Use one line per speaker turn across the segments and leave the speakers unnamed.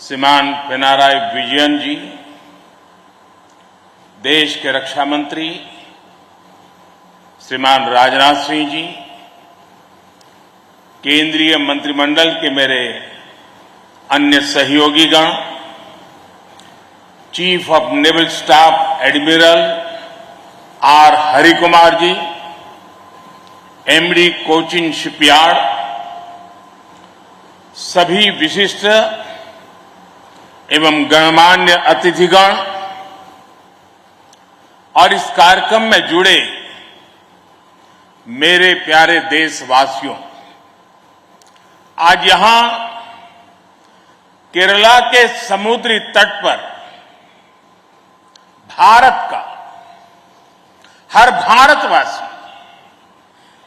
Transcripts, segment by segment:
श्रीमान पिनाराई विजयन जी, देश के रक्षा मंत्री श्रीमान राजनाथ सिंह जी, केंद्रीय मंत्रिमंडल के मेरे अन्य सहयोगीगण, chief of naval staff admiral R Harikumar ji, MD Cochin shipyard, सभी विशिष्ट एवं गणमान्य अतिथिगण और इस कार्यक्रम में जुड़े मेरे प्यारे देशवासियों, आज यहां केरला के समुद्री तट पर भारत का हर भारतवासी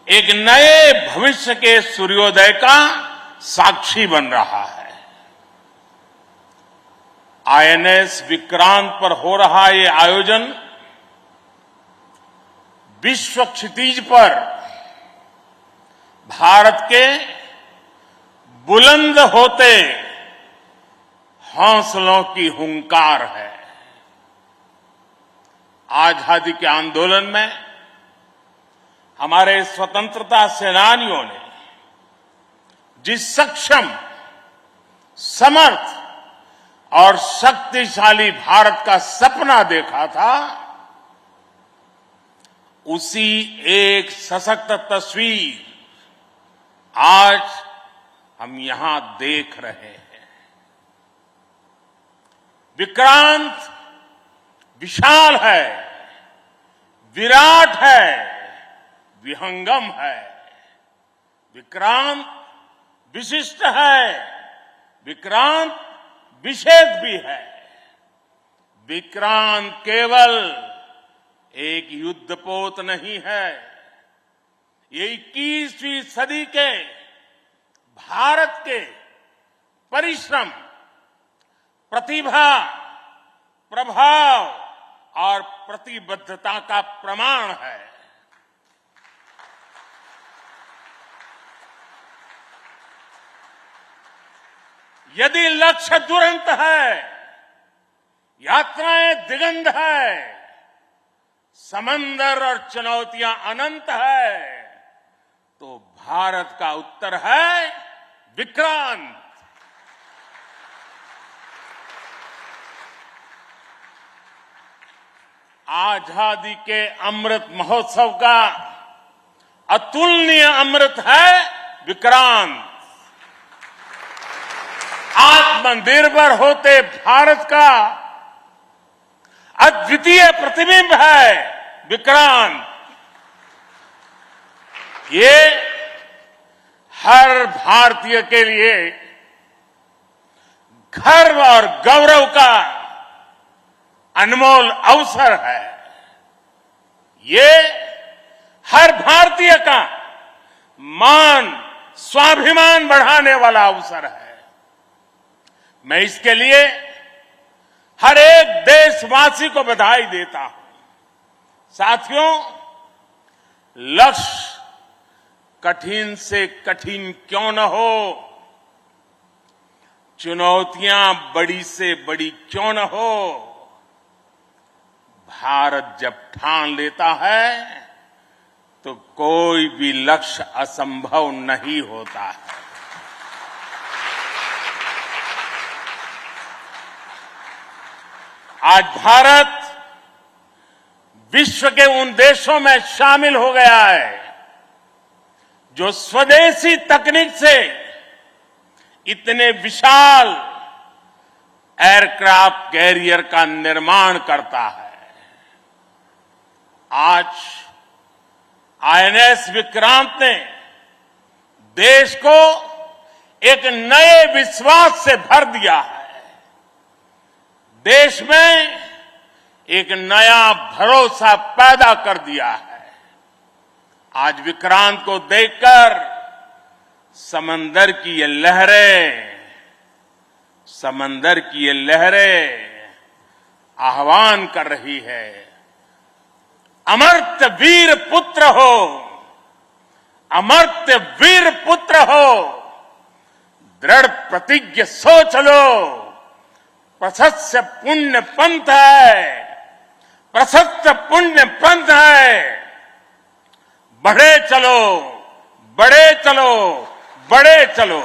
एक नए भविष्य के सूर्योदय का साक्षी बन रहा है। आईएनएस विक्रांत पर हो रहा ये आयोजन विश्व क्षितिज पर भारत के बुलंद होते हौसलों की हुंकार है। आजादी के आंदोलन में हमारे स्वतंत्रता सेनानियों ने जिस सक्षम, समर्थ और शक्तिशाली भारत का सपना देखा था, उसी एक सशक्त तस्वीर आज हम यहां देख रहे हैं। विक्रांत विशाल है, विराट है, विहंगम है। विक्रांत विशिष्ट है, विक्रांत विशेष भी है। विक्रांत केवल एक युद्धपोत नहीं है, ये 21वीं सदी के भारत के परिश्रम, प्रतिभा, प्रभाव और प्रतिबद्धता का प्रमाण है। यदि लक्ष्य दुरंत है, यात्राएं दिगंत है, समंदर और चुनौतियां अनंत है, तो भारत का उत्तर है विक्रांत। आजादी के अमृत महोत्सव का अतुलनीय अमृत है विक्रांत। आत्मनिर्भर होते भारत का अद्वितीय प्रतिबिंब है विक्रांत। ये हर भारतीय के लिए गर्व और गौरव का अनमोल अवसर है। ये हर भारतीय का मान, स्वाभिमान बढ़ाने वाला अवसर है। मैं इसके लिए हर एक देशवासी को बधाई देता हूं। साथियों, लक्ष्य कठिन से कठिन क्यों न हो, चुनौतियां बड़ी से बड़ी क्यों न हो, भारत जब ठान लेता है तो कोई भी लक्ष्य असंभव नहीं होता है। आज भारत विश्व के उन देशों में शामिल हो गया है जो स्वदेशी तकनीक से इतने विशाल एयरक्राफ्ट कैरियर का निर्माण करता है। आज आईएनएस विक्रांत ने देश को एक नए विश्वास से भर दिया है। देश में एक नया भरोसा पैदा कर दिया है। आज विक्रांत को देखकर समंदर की ये लहरें आह्वान कर रही है, अमर्त्य वीर पुत्र हो, अमर्त्य वीर पुत्र हो, दृढ़ प्रतिज्ञ सोच लो, प्रशस्त पुण्य पंथ है, प्रशस्त पुण्य पंथ है। बढ़े चलो, बड़े चलो, बड़े चलो।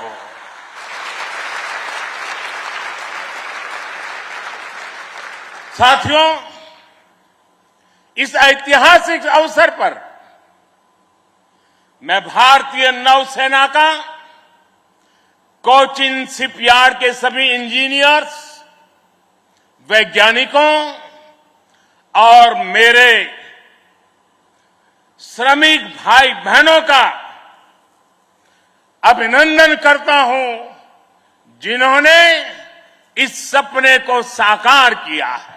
साथियों, इस ऐतिहासिक अवसर पर मैं भारतीय नौसेना का कोचिन शिपयार्ड के सभी इंजीनियर्स, वैज्ञानिकों और मेरे श्रमिक भाई बहनों का अभिनंदन करता हूं, जिन्होंने इस सपने को साकार किया है।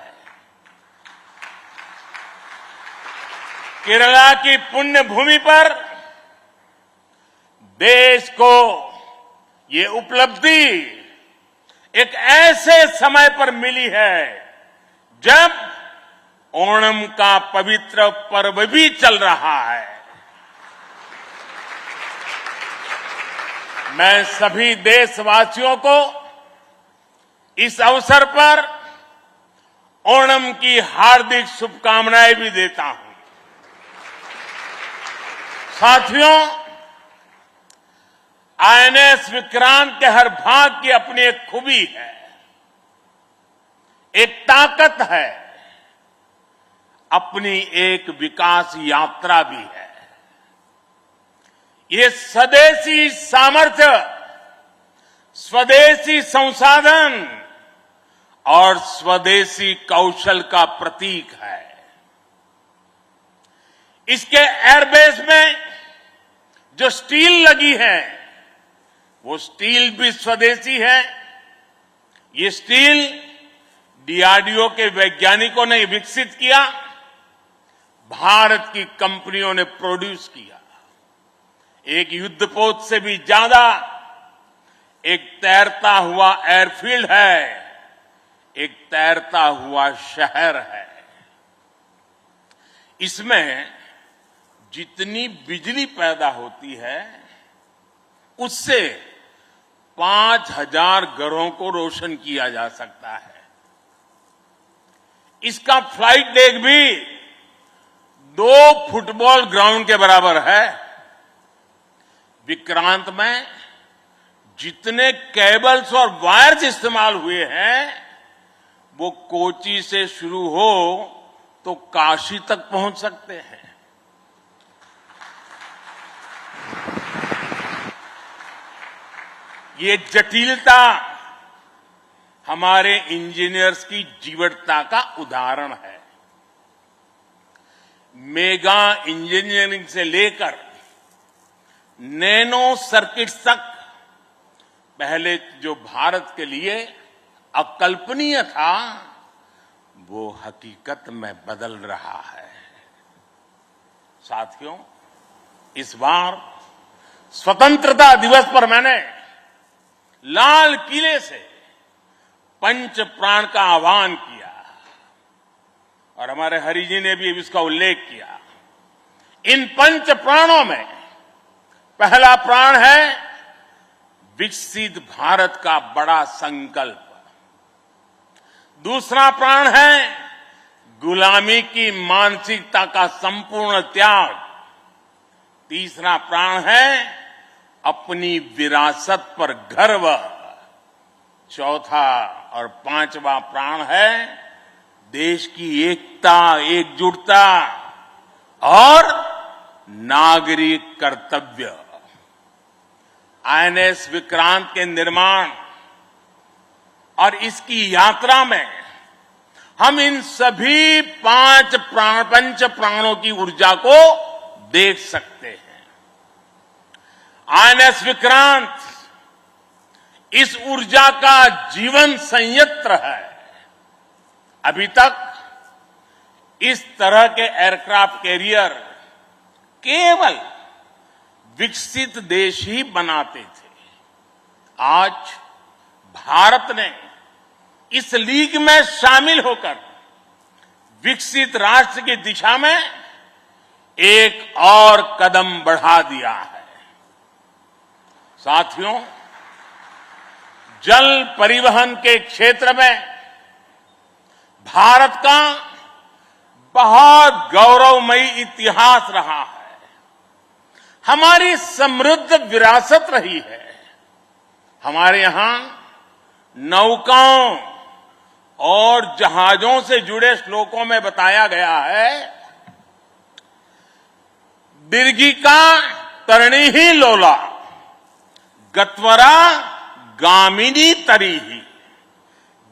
केरला की पुण्य भूमि पर देश को ये उपलब्धि एक ऐसे समय पर मिली है जब ओणम का पवित्र पर्व भी चल रहा है। मैं सभी देशवासियों को इस अवसर पर ओणम की हार्दिक शुभकामनाएं भी देता हूं। साथियों, आईएनएस विक्रांत के हर भाग की अपनी एक खूबी है, एक ताकत है, अपनी एक विकास यात्रा भी है। ये स्वदेशी सामर्थ्य, स्वदेशी संसाधन और स्वदेशी कौशल का प्रतीक है। इसके एयरबेस में जो स्टील लगी है, वो स्टील भी स्वदेशी है। ये स्टील डीआरडीओ के वैज्ञानिकों ने विकसित किया, भारत की कंपनियों ने प्रोड्यूस किया। एक युद्धपोत से भी ज्यादा एक तैरता हुआ एयरफील्ड है, एक तैरता हुआ शहर है। इसमें जितनी बिजली पैदा होती है, उससे 5000 घरों को रोशन किया जा सकता है। इसका फ्लाइट डेक भी 2 फुटबॉल ग्राउंड के बराबर है। विक्रांत में जितने केबल्स और वायर्स इस्तेमाल हुए हैं, वो कोची से शुरू हो तो काशी तक पहुंच सकते हैं। ये जटिलता हमारे इंजीनियर्स की जीवटता का उदाहरण है। मेगा इंजीनियरिंग से लेकर नैनो सर्किट्स तक पहले जो भारत के लिए अकल्पनीय था, वो हकीकत में बदल रहा है। साथियों, इस बार स्वतंत्रता दिवस पर मैंने लाल किले से पंच प्राण का आह्वान किया और हमारे हरि जी ने भी इसका उल्लेख किया। इन पंच प्राणों में पहला प्राण है विकसित भारत का बड़ा संकल्प, दूसरा प्राण है गुलामी की मानसिकता का संपूर्ण त्याग, तीसरा प्राण है अपनी विरासत पर गर्व, चौथा और पांचवा प्राण है देश की एकता, एकजुटता और नागरिक कर्तव्य। आईएनएस विक्रांत के निर्माण और इसकी यात्रा में हम इन सभी पंच प्राणों की ऊर्जा को देख सकते हैं। आईएनएस विक्रांत इस ऊर्जा का जीवन संयंत्र है। अभी तक इस तरह के एयरक्राफ्ट कैरियर केवल विकसित देश ही बनाते थे। आज भारत ने इस लीग में शामिल होकर विकसित राष्ट्र की दिशा में एक और कदम बढ़ा दिया है। साथियों, जल परिवहन के क्षेत्र में भारत का बहुत गौरवमयी इतिहास रहा है, हमारी समृद्ध विरासत रही है। हमारे यहां नौकाओं और जहाजों से जुड़े श्लोकों में बताया गया है, दीर्घिका तरणी ही लोला गत्वरा गामिनी तरीही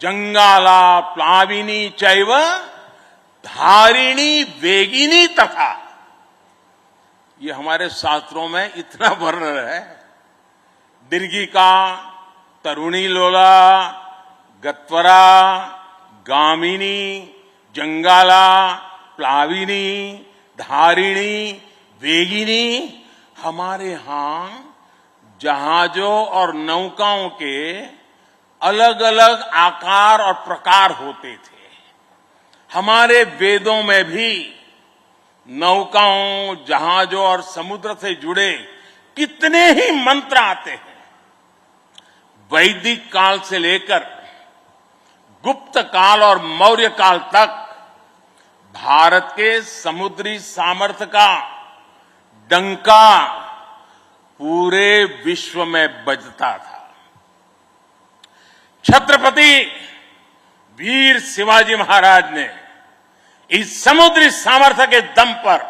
जंगाला प्लाविनी चैव धारिणी वेगिनी तथा। ये हमारे शास्त्रों में इतना वर्णन है। दीर्घिका तरुणी लोला गत्वरा गामिनी जंगाला प्लाविनी धारिणी वेगिनी। हमारे यहां जहाजों और नौकाओं के अलग अलग आकार और प्रकार होते थे। हमारे वेदों में भी नौकाओं, जहाजों और समुद्र से जुड़े कितने ही मंत्र आते हैं। वैदिक काल से लेकर गुप्त काल और मौर्य काल तक भारत के समुद्री सामर्थ्य का डंका पूरे विश्व में बजता था। छत्रपति वीर शिवाजी महाराज ने इस समुद्री सामर्थ्य के दम पर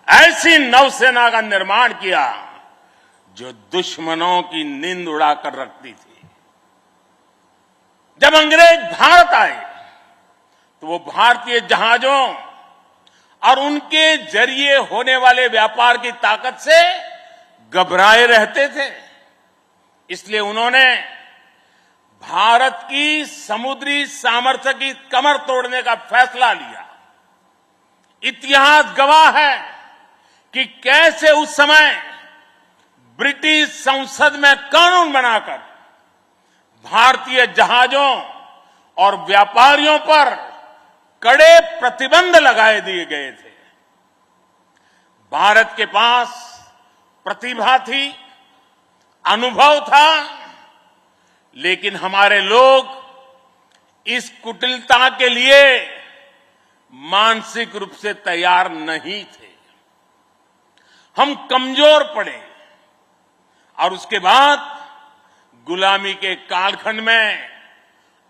ऐसी नौसेना का निर्माण किया जो दुश्मनों की नींद उड़ाकर रखती थी। जब अंग्रेज भारत आए तो वो भारतीय जहाजों और उनके जरिए होने वाले व्यापार की ताकत से घबराए रहते थे। इसलिए उन्होंने भारत की समुद्री सामर्थ्य की कमर तोड़ने का फैसला लिया। इतिहास गवाह है कि कैसे उस समय ब्रिटिश संसद में कानून बनाकर भारतीय जहाजों और व्यापारियों पर कड़े प्रतिबंध लगाए दिए गए थे। भारत के पास प्रतिभा थी, अनुभव था, लेकिन हमारे लोग इस कुटिलता के लिए मानसिक रूप से तैयार नहीं थे। हम कमजोर पड़े और उसके बाद गुलामी के कालखंड में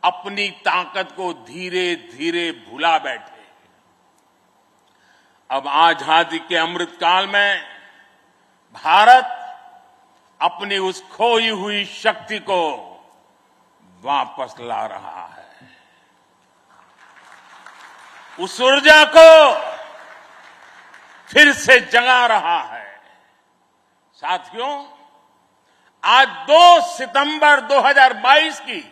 अपनी ताकत को धीरे धीरे भुला बैठे। अब आजादी के अमृत काल में भारत अपनी उस खोई हुई शक्ति को वापस ला रहा है। उस ऊर्जा को फिर से जगा रहा है। साथियों, आज 2 सितंबर 2022 की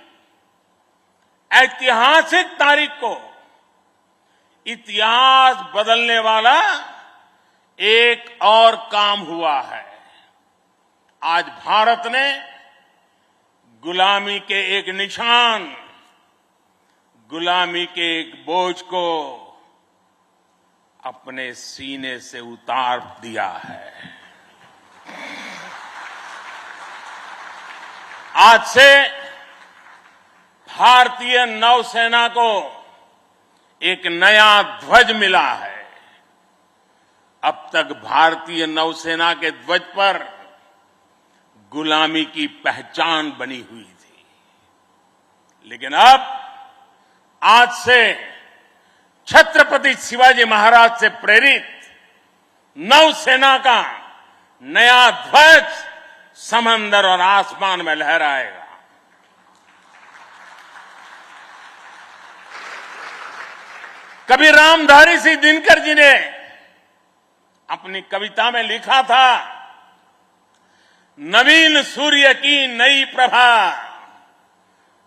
ऐतिहासिक तारीख को इतिहास बदलने वाला एक और काम हुआ है। आज भारत ने गुलामी के एक निशान, गुलामी के एक बोझ को अपने सीने से उतार दिया है। आज से भारतीय नौसेना को एक नया ध्वज मिला है। अब तक भारतीय नौसेना के ध्वज पर गुलामी की पहचान बनी हुई थी, लेकिन अब आज से छत्रपति शिवाजी महाराज से प्रेरित नौसेना का नया ध्वज समंदर और आसमान में लहराएगा। कभी रामधारी सिंह दिनकर जी ने अपनी कविता में लिखा था, नवीन सूर्य की नई प्रभा,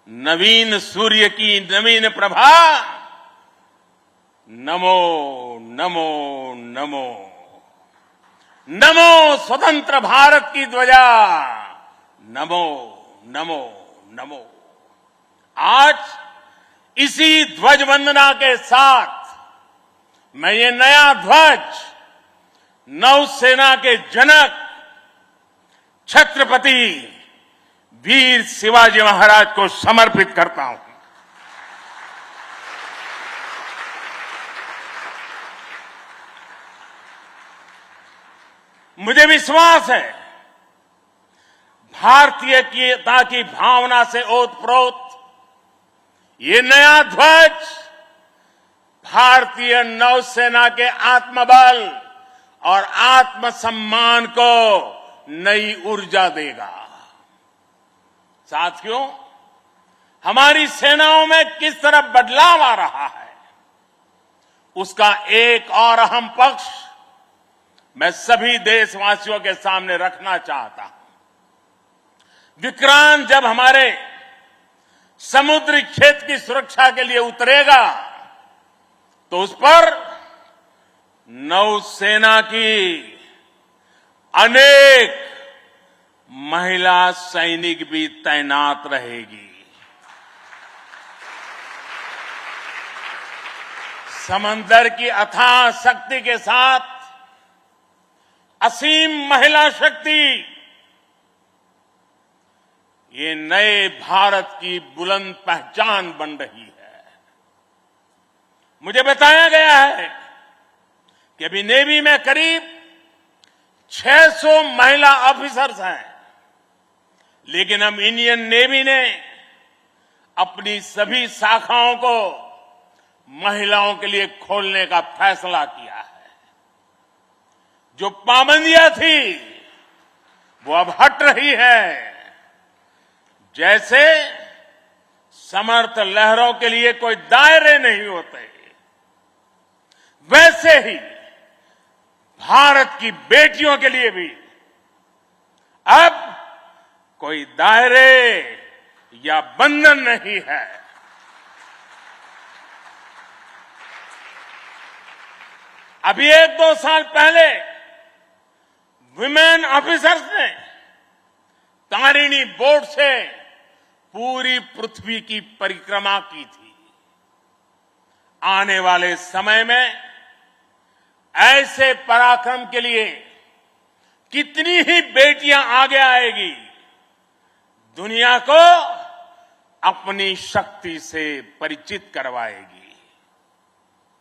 नवीन सूर्य की नवीन प्रभा, नमो नमो नमो नमो स्वतंत्र भारत की ध्वजा, नमो नमो नमो। आज इसी ध्वज वंदना के साथ मैं ये नया ध्वज नौसेना के जनक छत्रपति वीर शिवाजी महाराज को समर्पित करता हूं। मुझे विश्वास है भारतीयता की भावना से ओतप्रोत ये नया ध्वज भारतीय नौसेना के आत्मबल और आत्मसम्मान को नई ऊर्जा देगा। साथियों, हमारी सेनाओं में किस तरह बदलाव आ रहा है, उसका एक और अहम पक्ष मैं सभी देशवासियों के सामने रखना चाहता हूं। विक्रांत जब हमारे समुद्री क्षेत्र की सुरक्षा के लिए उतरेगा तो उस पर नौसेना की अनेक महिला सैनिक भी तैनात रहेगी। समंदर की अथाह शक्ति के साथ असीम महिला शक्ति ये नए भारत की बुलंद पहचान बन रही है। मुझे बताया गया है कि अभी नेवी में करीब 600 महिला ऑफिसर्स हैं, लेकिन अब इंडियन नेवी ने अपनी सभी शाखाओं को महिलाओं के लिए खोलने का फैसला किया है। जो पाबंदियां थी वो अब हट रही है। जैसे समर्थ लहरों के लिए कोई दायरे नहीं होते, वैसे ही भारत की बेटियों के लिए भी अब कोई दायरे या बंधन नहीं है। अभी 1-2 साल पहले विमेन ऑफिसर्स ने तारिणी बोट से पूरी पृथ्वी की परिक्रमा की थी। आने वाले समय में ऐसे पराक्रम के लिए कितनी ही बेटियां आगे आएगी, दुनिया को अपनी शक्ति से परिचित करवाएगी।